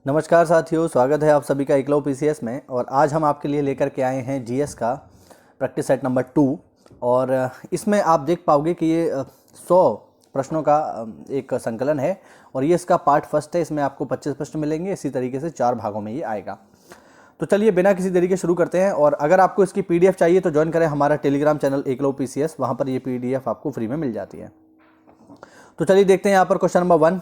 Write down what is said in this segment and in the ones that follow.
नमस्कार साथियों, स्वागत है आप सभी का एकलव्य पीसीएस में। और आज हम आपके लिए लेकर के आए हैं जीएस का प्रैक्टिस सेट नंबर 2। और इसमें आप देख पाओगे कि ये 100 प्रश्नों का एक संकलन है और ये इसका पार्ट फर्स्ट है। इसमें आपको 25 प्रश्न मिलेंगे। इसी तरीके से 4 भागों में ये आएगा। तो चलिए बिना किसी देरी के शुरू करते हैं। और अगर आपको इसकी पीडीएफ चाहिए तो ज्वाइन करें हमारा टेलीग्राम चैनल एकलव्य पीसीएस, वहाँ पर ये पीडीएफ आपको फ्री में मिल जाती है। तो चलिए देखते हैं यहाँ पर क्वेश्चन नंबर 1।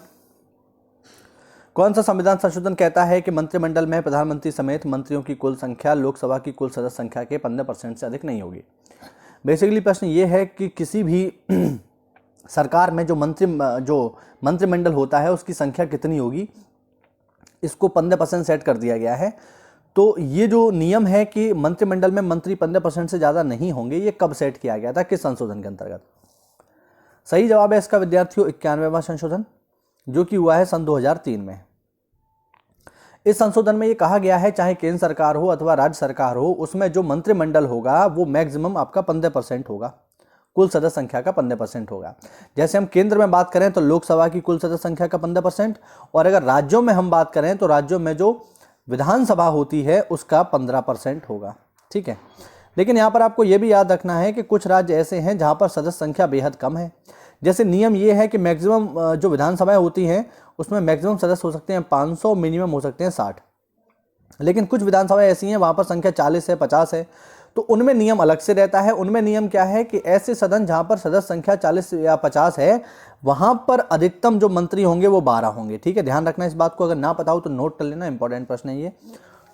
कौन सा संविधान संशोधन कहता है कि मंत्रिमंडल में प्रधानमंत्री समेत मंत्रियों की कुल संख्या लोकसभा की कुल सदस्य संख्या के 15% से अधिक नहीं होगी। बेसिकली प्रश्न ये है कि किसी भी सरकार में जो मंत्रिमंडल होता है उसकी संख्या कितनी होगी, इसको 15% सेट कर दिया गया है। तो ये जो नियम है कि मंत्रिमंडल में मंत्री 15% से ज़्यादा नहीं होंगे, ये कब सेट किया गया था, किस संशोधन के अंतर्गत? सही जवाब है इसका विद्यार्थियों 91वां संशोधन, जो कि हुआ है सन 2003 में। इस संशोधन में ये कहा गया है चाहे केंद्र सरकार हो अथवा राज्य सरकार हो, उसमें जो मंत्रिमंडल होगा वो मैक्सिमम आपका 15% होगा, कुल सदस्य संख्या का 15% होगा। जैसे हम केंद्र में बात करें तो लोकसभा की कुल सदस्य संख्या का 15%, और अगर राज्यों में हम बात करें तो राज्यों में जो विधानसभा होती है उसका 15% होगा। ठीक है, लेकिन यहाँ पर आपको ये भी याद रखना है कि कुछ राज्य ऐसे हैं जहाँ पर सदस्य संख्या बेहद कम है। जैसे नियम ये है कि मैक्सिमम जो विधानसभाएं होती हैं उसमें मैक्सिमम सदस्य हो सकते हैं 500, मिनिमम हो सकते हैं 60। लेकिन कुछ विधानसभाएं ऐसी हैं वहाँ पर संख्या 40 है, 50 है, तो उनमें नियम अलग से रहता है। उनमें नियम क्या है कि ऐसे सदन जहाँ पर सदस्य संख्या 40 या 50 है, वहाँ पर अधिकतम जो मंत्री होंगे वो 12 होंगे। ठीक है, ध्यान रखना इस बात को, अगर ना पता हो तो नोट कर लेना, इंपॉर्टेंट प्रश्न है ये।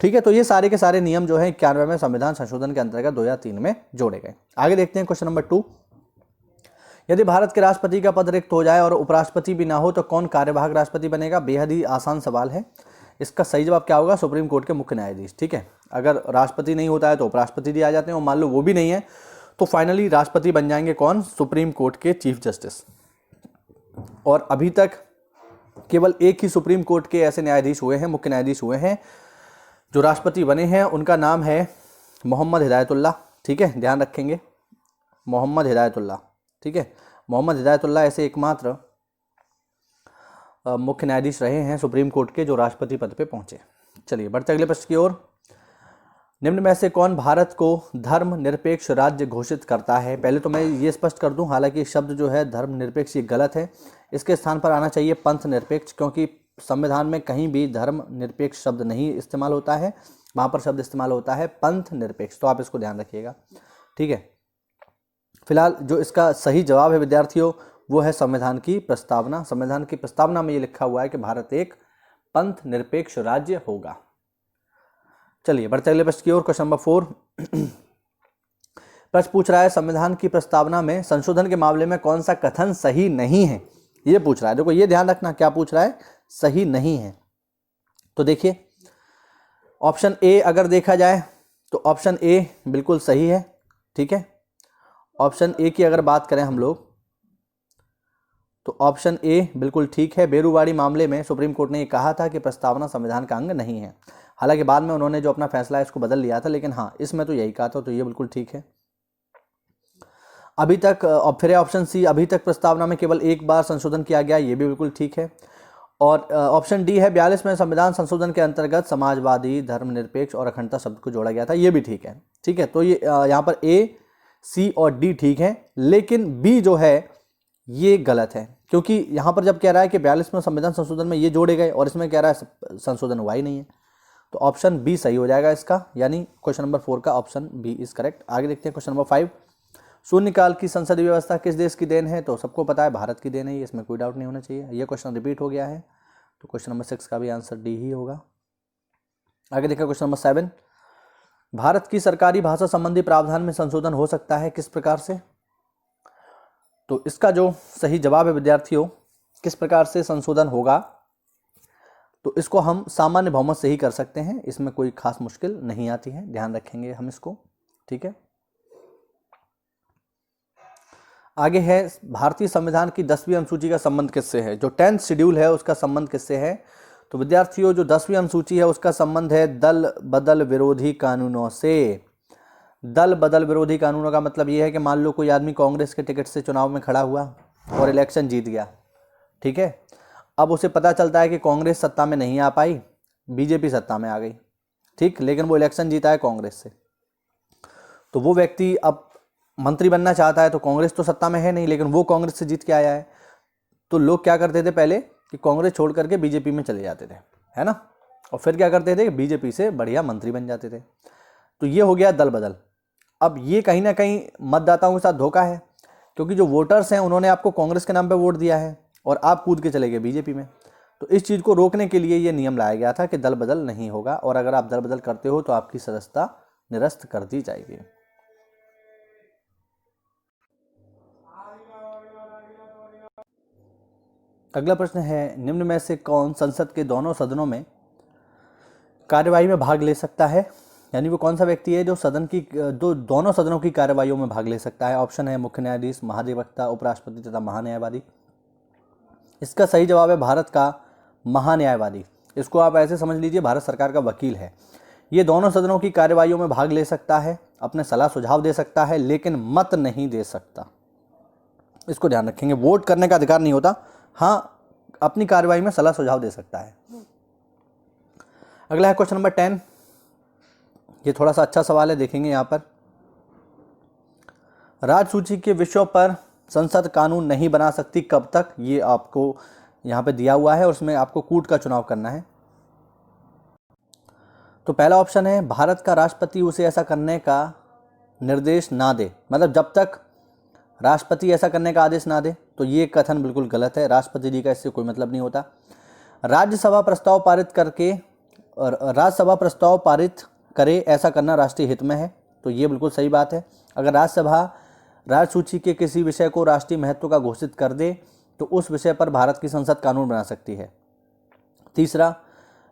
ठीक है, तो ये सारे के सारे नियम जो है 91वें संविधान संशोधन के अंतर्गत 2003 में जोड़े गए। आगे देखते हैं क्वेश्चन नंबर 2। यदि भारत के राष्ट्रपति का पद रिक्त हो जाए और उपराष्ट्रपति भी ना हो तो कौन कार्यवाहक राष्ट्रपति बनेगा? बेहद ही आसान सवाल है। इसका सही जवाब क्या होगा? सुप्रीम कोर्ट के मुख्य न्यायाधीश। ठीक है, अगर राष्ट्रपति नहीं होता है तो उपराष्ट्रपति जी आ जाते हैं, और मान लो वो भी नहीं है तो फाइनली राष्ट्रपति बन जाएंगे कौन? सुप्रीम कोर्ट के चीफ जस्टिस। और अभी तक केवल एक ही सुप्रीम कोर्ट के ऐसे न्यायाधीश हुए हैं, मुख्य न्यायाधीश हुए हैं जो राष्ट्रपति बने हैं। उनका नाम है मोहम्मद हिदायतुल्लाह। ठीक है, ध्यान रखेंगे, मोहम्मद हिदायतुल्लाह। ठीक है, मोहम्मद हिदायतुल्लाह ऐसे एकमात्र मुख्य न्यायाधीश रहे हैं सुप्रीम कोर्ट के जो राष्ट्रपति पद पे पहुंचे। चलिए बढ़ते अगले प्रश्न की ओर। निम्न में से कौन भारत को धर्मनिरपेक्ष राज्य घोषित करता है? पहले तो मैं ये स्पष्ट कर दूं, हालांकि शब्द जो है धर्मनिरपेक्ष ये गलत है, इसके स्थान पर आना चाहिए पंथ निरपेक्ष, क्योंकि संविधान में कहीं भी धर्मनिरपेक्ष शब्द नहीं इस्तेमाल होता है, वहाँ पर शब्द इस्तेमाल होता है पंथ निरपेक्ष। तो आप इसको ध्यान रखिएगा। ठीक है, फिलहाल जो इसका सही जवाब है विद्यार्थियों वो है संविधान की प्रस्तावना। संविधान की प्रस्तावना में ये लिखा हुआ है कि भारत एक पंथ निरपेक्ष राज्य होगा। चलिए बढ़ते अगले प्रश्न की ओर। क्वेश्चन नंबर 4 प्रश्न पूछ रहा है संविधान की प्रस्तावना में संशोधन के मामले में कौन सा कथन सही नहीं है? ये पूछ रहा है। देखो ये ध्यान रखना, क्या पूछ रहा है? सही नहीं है। तो देखिए ऑप्शन ए अगर देखा जाए तो ऑप्शन ए बिल्कुल सही है। ठीक है, ऑप्शन ए की अगर बात करें हम लोग तो ऑप्शन ए बिल्कुल ठीक है। बेरूवाड़ी मामले में सुप्रीम कोर्ट ने ये कहा था कि प्रस्तावना संविधान का अंग नहीं है। हालांकि बाद में उन्होंने जो अपना फैसला है इसको बदल लिया था, लेकिन हाँ इसमें तो यही कहा था, तो ये बिल्कुल ठीक है। अभी तक फिर ऑप्शन सी, अभी तक प्रस्तावना में केवल एक बार संशोधन किया गया, ये भी बिल्कुल ठीक है। और ऑप्शन डी है 42 में संविधान संशोधन के अंतर्गत समाजवादी, धर्मनिरपेक्ष और अखंडता शब्द को जोड़ा गया था, ये भी ठीक है। ठीक है, तो ये यहाँ पर ए, सी और डी ठीक है, लेकिन बी जो है ये गलत है, क्योंकि यहाँ पर जब कह रहा है कि 42 में संविधान संशोधन में ये जोड़े गए और इसमें कह रहा है संशोधन हुआ ही नहीं है, तो ऑप्शन बी सही हो जाएगा इसका, यानी क्वेश्चन नंबर 4 का ऑप्शन बी इज करेक्ट। आगे देखते हैं क्वेश्चन नंबर 5। शून्यकाल की संसदीय व्यवस्था किस देश की देन है? तो सबको पता है भारत की देन है, इसमें कोई डाउट नहीं होना चाहिए। ये क्वेश्चन रिपीट हो गया है, तो क्वेश्चन नंबर 6 का भी आंसर डी ही होगा। आगे देखिए क्वेश्चन नंबर 7। भारत की सरकारी भाषा संबंधी प्रावधान में संशोधन हो सकता है, किस प्रकार से? तो इसका जो सही जवाब है विद्यार्थियों, किस प्रकार से संशोधन होगा, तो इसको हम सामान्य बहुमत से ही कर सकते हैं, इसमें कोई खास मुश्किल नहीं आती है, ध्यान रखेंगे हम इसको। ठीक है, आगे है भारतीय संविधान की 10वीं अनुसूची का संबंध किससे है? जो 10th शेड्यूल है उसका संबंध किससे है? तो विद्यार्थियों जो 10वीं अनुसूची है उसका संबंध है दल बदल विरोधी कानूनों से। दल बदल विरोधी कानूनों का मतलब ये है कि मान लो कोई आदमी कांग्रेस के टिकट से चुनाव में खड़ा हुआ और इलेक्शन जीत गया। ठीक है, अब उसे पता चलता है कि कांग्रेस सत्ता में नहीं आ पाई, बीजेपी सत्ता में आ गई, ठीक, लेकिन वो इलेक्शन जीता है कांग्रेस से, तो वो व्यक्ति अब मंत्री बनना चाहता है, तो कांग्रेस तो सत्ता में है नहीं, लेकिन वो कांग्रेस से जीत के आया है, तो लोग क्या करते थे पहले कि कांग्रेस छोड़ करके बीजेपी में चले जाते थे, है ना, और फिर क्या करते थे कि बीजेपी से बढ़िया मंत्री बन जाते थे। तो ये हो गया दल बदल। अब ये कहीं ना कहीं मतदाताओं के साथ धोखा है, क्योंकि जो वोटर्स हैं उन्होंने आपको कांग्रेस के नाम पे वोट दिया है और आप कूद के चले गए बीजेपी में। तो इस चीज़ को रोकने के लिए ये नियम लाया गया था कि दल बदल नहीं होगा, और अगर आप दल बदल करते हो तो आपकी सदस्यता निरस्त कर दी जाएगी। अगला प्रश्न है, निम्न में से कौन संसद के दोनों सदनों में कार्यवाही में भाग ले सकता है, यानी वो कौन सा व्यक्ति है जो सदन की दोनों सदनों की कार्यवाहियों में भाग ले सकता है। ऑप्शन है मुख्य न्यायाधीश, महाधिवक्ता, उपराष्ट्रपति तथा महान्यायवादी। इसका सही जवाब है भारत का महान्यायवादी। इसको आप ऐसे समझ लीजिए, भारत सरकार का वकील है। ये दोनों सदनों की कार्यवाहियों में भाग ले सकता है, अपने सलाह सुझाव दे सकता है, लेकिन मत नहीं दे सकता। इसको ध्यान रखेंगे, वोट करने का अधिकार नहीं होता, हाँ अपनी कार्यवाही में सलाह सुझाव दे सकता है। अगला है क्वेश्चन नंबर 10। ये थोड़ा सा अच्छा सवाल है, देखेंगे यहाँ पर। राजसूची के विषयों पर संसद कानून नहीं बना सकती कब तक, ये आपको यहाँ पे दिया हुआ है और उसमें आपको कूट का चुनाव करना है। तो पहला ऑप्शन है भारत का राष्ट्रपति उसे ऐसा करने का निर्देश ना दे, मतलब जब तक राष्ट्रपति ऐसा करने का आदेश ना दे, तो ये कथन बिल्कुल गलत है। राष्ट्रपति जी का इससे कोई मतलब नहीं होता। राज्यसभा प्रस्ताव पारित करे ऐसा करना राष्ट्रीय हित में है, तो ये बिल्कुल सही बात है। अगर राज्यसभा राजसूची के किसी विषय को राष्ट्रीय महत्व का घोषित कर दे तो उस विषय पर भारत की संसद कानून बना सकती है। तीसरा,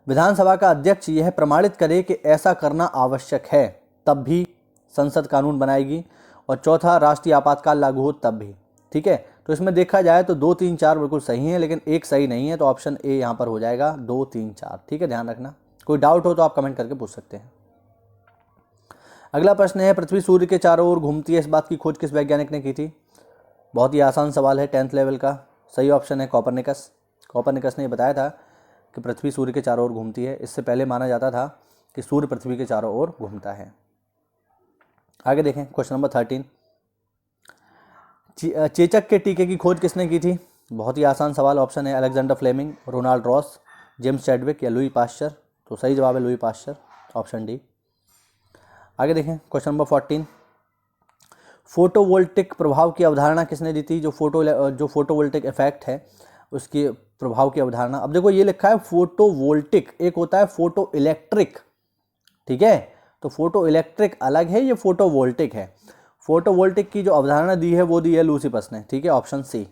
विधानसभा का अध्यक्ष यह प्रमाणित करे कि ऐसा करना आवश्यक है, तब भी संसद कानून बनाएगी। और चौथा, राष्ट्रीय आपातकाल लागू हो तब भी। ठीक है, तो इसमें देखा जाए तो 2, 3, 4 बिल्कुल सही है, लेकिन एक सही नहीं है, तो ऑप्शन ए यहाँ पर हो जाएगा 2, 3, 4। ठीक है, ध्यान रखना। कोई डाउट हो तो आप कमेंट करके पूछ सकते हैं। अगला प्रश्न है, पृथ्वी सूर्य के चारों ओर घूमती है, इस बात की खोज किस वैज्ञानिक ने की थी। बहुत ही आसान सवाल है, 10th लेवल का। सही ऑप्शन है कॉपरनिकस। कॉपरनिकस ने बताया था कि पृथ्वी सूर्य के चारों ओर घूमती है। इससे पहले माना जाता था कि सूर्य पृथ्वी के चारों ओर घूमता है। आगे देखें क्वेश्चन नंबर 13। चेचक के टीके की खोज किसने की थी। बहुत ही आसान सवाल। ऑप्शन है Alexander Fleming, Ronald Ross, James Chadwick या लुई पाश्चर। तो सही जवाब है लुई पाश्चर, ऑप्शन डी। आगे देखें क्वेश्चन नंबर 14। फोटोवोल्टिक प्रभाव की अवधारणा किसने दी थी। जो फोटोवोल्टिक इफेक्ट है उसके प्रभाव की अवधारणा। अब देखो ये लिखा है फोटोवोल्टिक, एक होता है फोटो इलेक्ट्रिक। ठीक है, तो फोटो इलेक्ट्रिक अलग है, ये फोटोवोल्टिक है। फोटोवोल्टिक की जो अवधारणा दी है वो दी है लूसिपस ने। ठीक है, ऑप्शन सी।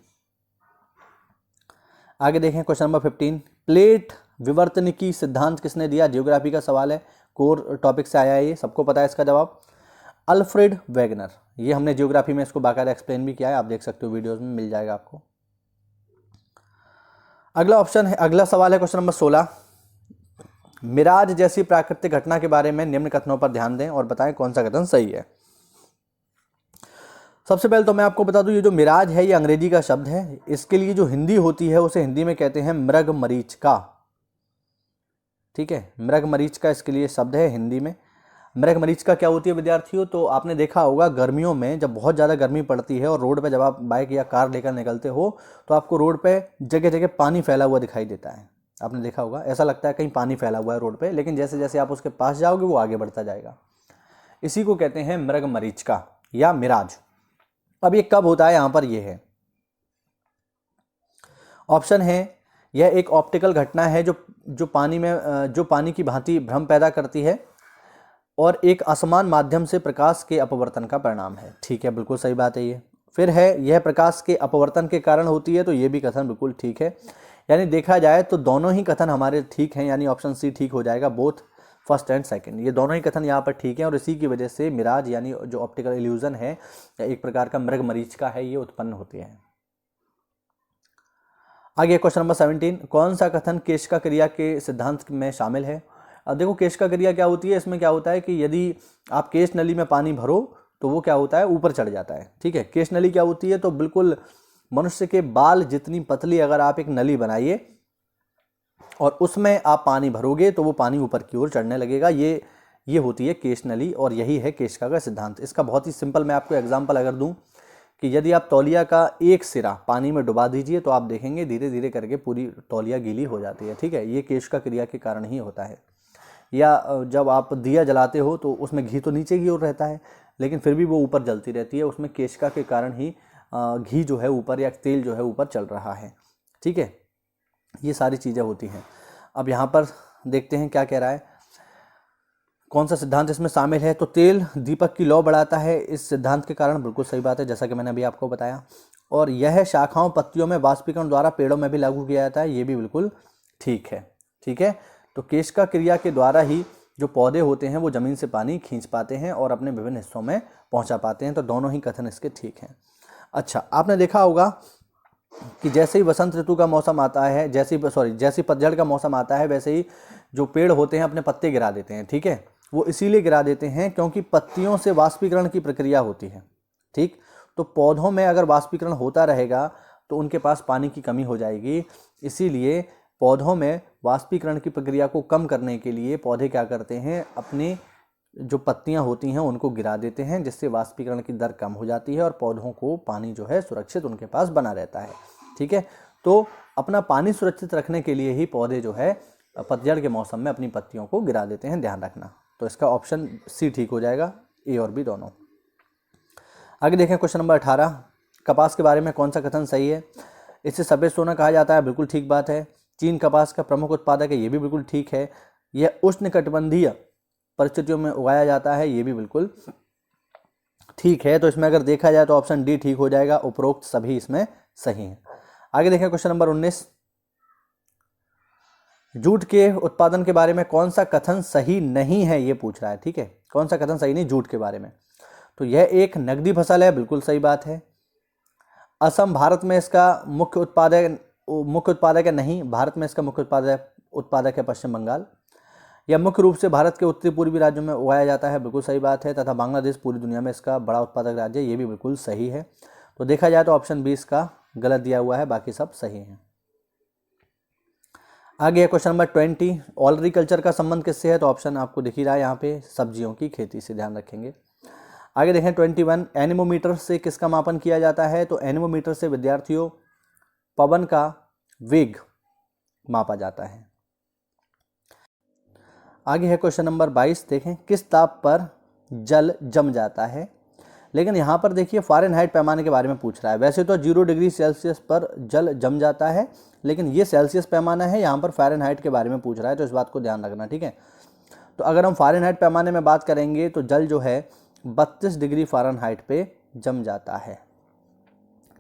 आगे देखें क्वेश्चन नंबर 15। प्लेट विवर्तनिकी सिद्धांत किसने दिया। ज्योग्राफी का सवाल है, कोर टॉपिक से आया है, ये सबको पता है इसका जवाब। Alfred Wegener. ये हमने ज्योग्राफी में इसको बाकायदा एक्सप्लेन भी किया है, आप देख सकते हो वीडियोस में, मिल जाएगा आपको। अगला सवाल है क्वेश्चन नंबर 16। मिराज जैसी प्राकृतिक घटना के बारे में निम्न कथनों पर ध्यान दें और बताएं कौन सा कथन सही है। सबसे पहले तो मैं आपको बता दूं, ये जो मिराज है ये अंग्रेजी का शब्द है। इसके लिए जो हिंदी होती है उसे हिंदी में कहते हैं मृग मरीचिका। ठीक है, मृग मरीचिका इसके लिए शब्द है हिंदी में। मृग मरीचिका क्या होती है विद्यार्थियों, तो आपने देखा होगा गर्मियों में जब बहुत ज़्यादा गर्मी पड़ती है और रोड पे जब आप बाइक या कार लेकर निकलते हो तो आपको रोड पे जगह जगह पानी फैला हुआ दिखाई देता है। आपने देखा होगा, ऐसा लगता है कहीं पानी फैला हुआ है रोड पे, लेकिन जैसे जैसे आप उसके पास जाओगे वो आगे बढ़ता जाएगा। इसी को कहते हैं मृग मरीचिका या मिराज। अब ये कब होता है, यहाँ पर ये है ऑप्शन है, यह एक ऑप्टिकल घटना है जो पानी की भांति भ्रम पैदा करती है और एक असमान माध्यम से प्रकाश के अपवर्तन का परिणाम है। ठीक है, बिल्कुल सही बात है ये। फिर है, यह प्रकाश के अपवर्तन के कारण होती है, तो ये भी कथन बिल्कुल ठीक है। यानी देखा जाए तो दोनों ही कथन हमारे ठीक हैं, यानी ऑप्शन सी ठीक हो जाएगा, बोथ फर्स्ट एंड सेकंड। ये दोनों ही कथन यहाँ पर ठीक हैं और इसी की वजह से मिराज यानी जो ऑप्टिकल इल्यूजन है या एक प्रकार का मृग मरीचिका है, ये उत्पन्न होती है। आगे क्वेश्चन नंबर 17। कौन सा कथन केशिका क्रिया के सिद्धांत में शामिल है। अब देखो केशिका क्रिया क्या होती है, इसमें क्या होता है कि यदि आप केश नली में पानी भरो तो वो क्या होता है, ऊपर चढ़ जाता है। ठीक है, केश नली क्या होती है, तो बिल्कुल मनुष्य के बाल जितनी पतली अगर आप एक नली बनाइए और उसमें आप पानी भरोगे तो वो पानी ऊपर की ओर चढ़ने लगेगा। ये होती है केश नली और यही है केशका का सिद्धांत। इसका बहुत ही सिंपल मैं आपको एग्जांपल अगर दूं कि यदि आप तौलिया का एक सिरा पानी में डुबा दीजिए तो आप देखेंगे धीरे धीरे करके पूरी तौलिया गीली हो जाती है, ठीक है। ये केशका क्रिया के कारण ही होता है। या जब आप दिया जलाते हो तो उसमें घी तो नीचे की ओर रहता है लेकिन फिर भी वो ऊपर जलती रहती है, उसमें केशका के कारण ही घी जो है ऊपर या तेल जो है ऊपर चल रहा है, ठीक है। ये सारी चीज़ें होती हैं। अब यहाँ पर देखते हैं क्या कह रहा है, कौन सा सिद्धांत इसमें शामिल है। तो तेल दीपक की लौ बढ़ाता है, इस सिद्धांत के कारण बिल्कुल सही बात है, जैसा कि मैंने अभी आपको बताया। और यह शाखाओं पत्तियों में वाष्पीकरण द्वारा पेड़ों में भी लागू किया जाता है, ये भी बिल्कुल ठीक है, ठीक है। तो केशका क्रिया के द्वारा ही जो पौधे होते हैं वो ज़मीन से पानी खींच पाते हैं और अपने विभिन्न हिस्सों में पहुंचा पाते हैं। तो दोनों ही कथन इसके ठीक हैं। अच्छा, आपने देखा होगा कि जैसे ही वसंत ऋतु का मौसम आता है, जैसे ही पतझड़ का मौसम आता है, वैसे ही जो पेड़ होते हैं अपने पत्ते गिरा देते हैं, ठीक है। वो इसीलिए गिरा देते हैं क्योंकि पत्तियों से वाष्पीकरण की प्रक्रिया होती है, ठीक। तो पौधों में अगर वाष्पीकरण होता रहेगा तो उनके पास पानी की कमी हो जाएगी। इसीलिए पौधों में वाष्पीकरण की प्रक्रिया को कम करने के लिए पौधे क्या करते हैं, अपनी जो पत्तियां होती हैं उनको गिरा देते हैं, जिससे वाष्पीकरण की दर कम हो जाती है और पौधों को पानी जो है सुरक्षित उनके पास बना रहता है, ठीक है। तो अपना पानी सुरक्षित रखने के लिए ही पौधे जो है पतझड़ के मौसम में अपनी पत्तियों को गिरा देते हैं, ध्यान रखना। तो इसका ऑप्शन सी ठीक हो जाएगा, ए और बी दोनों। आगे देखें क्वेश्चन नंबर 18, कपास के बारे में कौन सा कथन सही है। इसे सफेद सोना कहा जाता है, बिल्कुल ठीक बात है। चीन कपास का प्रमुख उत्पादक है, ये भी बिल्कुल ठीक है। यह उष्णकटिबंधीय परिस्थितियों में उगाया जाता है, ये भी बिल्कुल ठीक है। तो इसमें अगर देखा जाए तो ऑप्शन डी ठीक हो जाएगा, उपरोक्त सभी इसमें सही हैं। आगे देखें क्वेश्चन नंबर 19, जूट के उत्पादन के बारे में कौन सा कथन सही नहीं है, ये पूछ रहा है, ठीक है। कौन सा कथन सही नहीं जूट के बारे में। तो यह एक नकदी फसल है, बिल्कुल सही बात है। असम भारत में इसका मुख्य उत्पादक है, नहीं, भारत में इसका मुख्य उत्पादक है पश्चिम बंगाल। यह मुख्य रूप से भारत के उत्तरी पूर्वी राज्यों में उगाया जाता है, बिल्कुल सही बात है। तथा बांग्लादेश पूरी दुनिया में इसका बड़ा उत्पादक राज्य है, ये भी बिल्कुल सही है। तो देखा जाए तो ऑप्शन 20 का गलत दिया हुआ है, बाकी सब सही हैं। आगे क्वेश्चन नंबर 20, ऑलरीकल्चर का संबंध किससे है। तो ऑप्शन आपको दिख ही रहा है यहाँ पे, सब्जियों की खेती से, ध्यान रखेंगे। आगे देखें 21, एनीमोमीटर से किसका मापन किया जाता है। तो एनीमोमीटर से विद्यार्थियों पवन का वेग मापा जाता है। आगे है क्वेश्चन नंबर 22, देखें किस ताप पर जल जम जाता है। लेकिन यहाँ पर देखिए फ़ारेनहाइट पैमाने के बारे में पूछ रहा है। वैसे तो 0 डिग्री सेल्सियस पर जल जम जाता है, लेकिन ये सेल्सियस पैमाना है, यहाँ पर फ़ारेनहाइट के बारे में पूछ रहा है, तो इस बात को ध्यान रखना, ठीक है। तो अगर हम फ़ारेनहाइट पैमाने में बात करेंगे तो जल जो है 32 डिग्री फ़ारेनहाइट पे जम जाता है,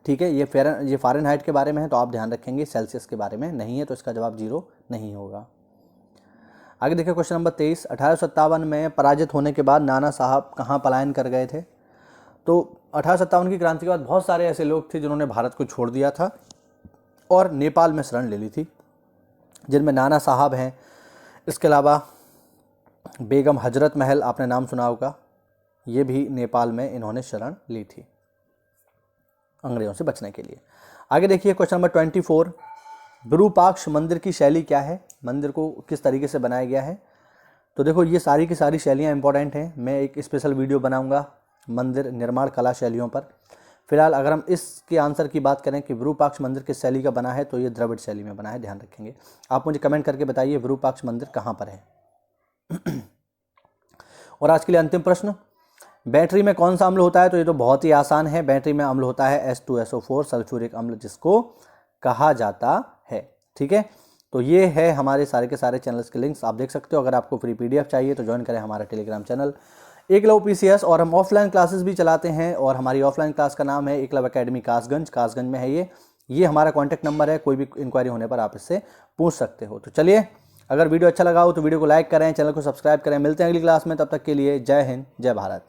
ठीक है। ये फ़ारेनहाइट के बारे में है, तो आप ध्यान रखेंगे, सेल्सियस के बारे में नहीं है, तो इसका जवाब 0 नहीं होगा। आगे देखिए क्वेश्चन नंबर 23, 1857 में पराजित होने के बाद नाना साहब कहाँ पलायन कर गए थे। तो 1857 की क्रांति के बाद बहुत सारे ऐसे लोग थे जिन्होंने भारत को छोड़ दिया था और नेपाल में शरण ले ली थी, जिनमें नाना साहब हैं। इसके अलावा बेगम हजरत महल, आपने नाम सुना होगा, ये भी नेपाल में इन्होंने शरण ली थी अंग्रेजों से बचने के लिए। आगे देखिए क्वेश्चन नंबर 24, विरूपाक्ष मंदिर की शैली क्या है, मंदिर को किस तरीके से बनाया गया है। तो देखो ये सारी की सारी शैलियाँ इंपॉर्टेंट हैं, मैं एक स्पेशल वीडियो बनाऊंगा मंदिर निर्माण कला शैलियों पर। फिलहाल अगर हम इसके आंसर की बात करें कि विरूपाक्ष मंदिर किस शैली का बना है, तो ये द्रविड़ शैली में बना है, ध्यान रखेंगे। आप मुझे कमेंट करके बताइए विरूपाक्ष मंदिर कहाँ पर है। और आज के लिए अंतिम प्रश्न, बैटरी में कौन सा अम्ल होता है। तो ये तो बहुत ही आसान है, बैटरी में अम्ल होता है H2SO4 सल्फ्यूरिक अम्ल, जिसको कहा जाता है, ठीक है। तो ये है हमारे सारे के सारे चैनल्स के लिंक्स, आप देख सकते हो। अगर आपको फ्री PDF चाहिए तो ज्वाइन करें हमारा टेलीग्राम चैनल एकलव्य PCS। और हम ऑफलाइन क्लासेस भी चलाते हैं, और हमारी ऑफलाइन क्लास का नाम है एकलव्य अकेडमी कासगंज में है ये हमारा कॉन्टैक्ट नंबर है, कोई भी इंक्वायरी होने पर आप इससे पूछ सकते हो। तो चलिए, अगर वीडियो अच्छा लगा हो तो वीडियो को लाइक करें, चैनल को सब्सक्राइब करें। मिलते हैं अगली क्लास में, तब तक के लिए जय हिंद, जय भारत।